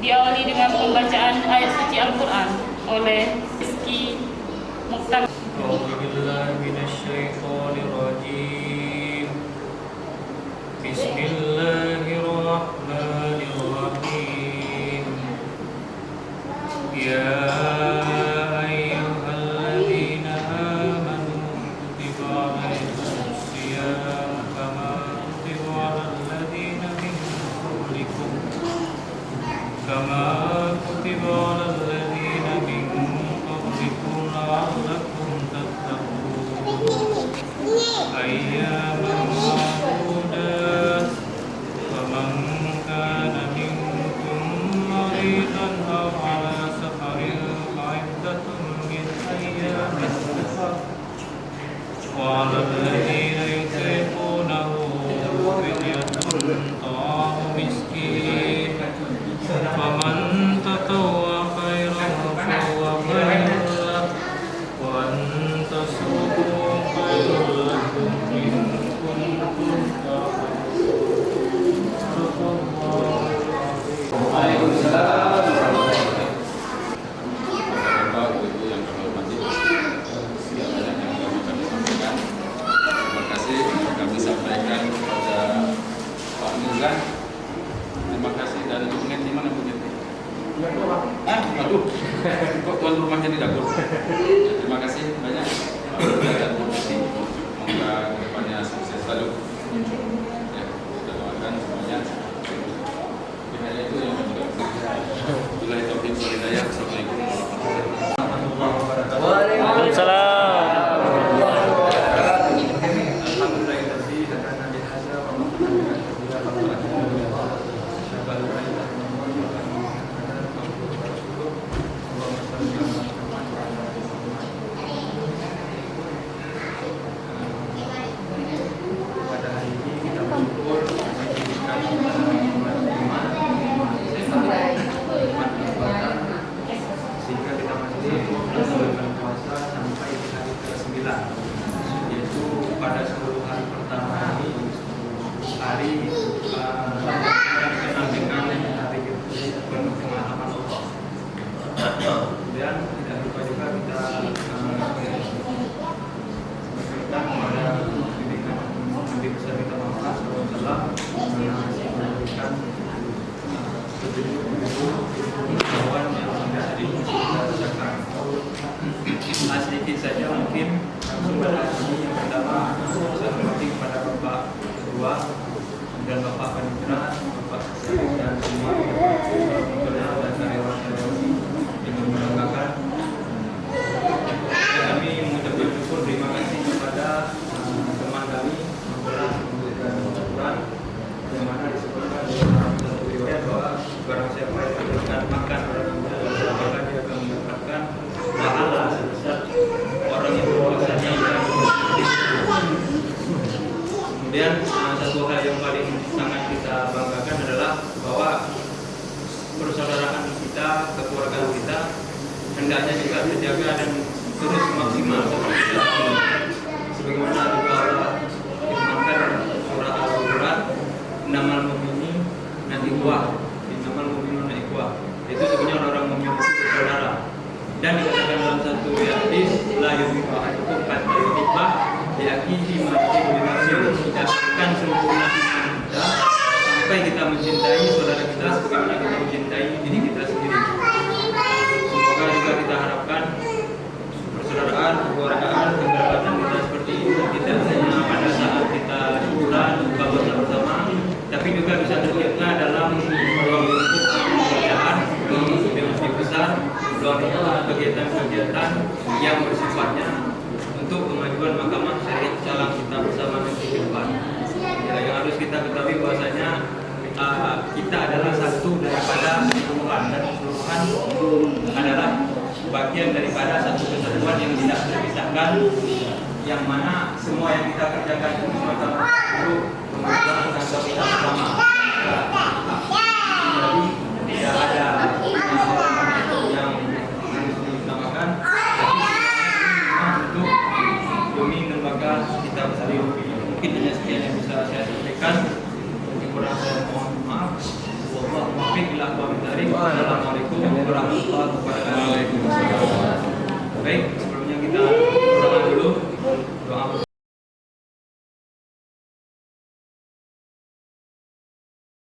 diawali dengan pembacaan ayat suci Al-Quran oleh Rizky Mukhtar. Bismillahirrahmanirrahim. Ya ayyuhalladzina amanu kutiba alaikumus shiyam kama kutiba alal ladzina min qablikum la'allakum tattaqun. Ayyaman ma'dudat. Faman kana minkum maridan aw ala safarin fa'iddatun min ayyamin ukhra. Wa 'alal ladzina yutiqunahu fidyatun ta'amu miskin. Faman tatawwa khairan fahuwa khairun lahu wa an tasumu khairun lakum in kuntum ta'lamun. Waalaikumsalam. Bapak, Ibu yang kami hormati, segala yang kami sampaikan. Terima kasih kami sampaikan kepada Pak Nurgan. Terima kasih dari unit di mana Bu? Aduh, kok tuan rumahnya di dapur. Terima kasih banyak Pak Nurgan dan Bu Neti. Semoga kedepannya sukses selalu. Ya, kita doakan semuanya. Hanya itu yang kami doakan. Bila taufiq wal hidayah. Assalamualaikum warahmatullahi wabarakatuh. Waalaikumsalam. Pada hari ini kita bersyukur sehingga kita masih melaksanakan puasa sampai di hari ke-9, yaitu pada 10 hari pertama ini hari dikenal dengan hari penuh pengalaman Allah. Kemudian tidak lupa juga kita berkaitan kepada pendidikan Nabi besar kita Muhammad SAW masih memberikan petunjuk-petunjuk yang tidak kita rasakan. Sedikit saja mungkin sumber ini yang pertama saya berbakti kepada Bapak Ketua dan Bapak Panitra, Bapak Sekretari dan semua personel dan karyawan-karyawan yang membanggakan. Kami mengucapkan syukur terima kasih kepada teman kami memberikan aturan yang mana disebutkan dalam satu riwayat bahwa barang siapa yang memberikan makan orang yang maka dia akan mendapatkan pahala sebesar orang yang berpuasanya yang kemudian satu hal yang paling sangat kita banggakan adalah bahwa persaudaraan kita, kekeluargaan kita hendaknya juga terjaga dan terus maksimal seperti saat ini. Sebagaimana juga Allah firmankan dalam surah Al-Hujurat, innamal mu'minuna ikhwah. Itu sebenarnya orang mukmin itu bersaudara. Dan dikatakan dalam satu hadis, la yu'minu ahadukum hatta yuhibba li akhihi ma yuhibbu li nafsihi. Tidak akan sempurna iman kita sampai kita mencintai saudara kita sebagaimana kita mencintai diri kita sendiri. Semoga juga kita harapkan persaudaraan, kekeluargaan, keberkatan kita seperti ini tidak hanya pada saat kita liburan buka bersama, tapi juga bisa terlihatnya dalam ruang lingkup pekerjaan, ruang lingkup yang lebih besar, ruang lingkup kegiatan-kegiatan yang bersifatnya untuk kemajuan mahkamah syariat Islam kita bersama nanti ke depan. Ya, yang harus kita ketahui bahwasanya kita adalah satu daripada keseluruhan dan keseluruhan adalah bagian daripada satu kesatuan yang tidak terpisahkan, yang mana semua yang kita kerjakan itu semata-mata untuk kemajuan bangsa kita bersama. Jadi tidak ada yang harus diutamakan, tapi untuk demi lembaga kita bersama. Mungkin hanya sekian yang bisa saya sampaikan. Kurang saya mohon maaf. Wallahualam. kita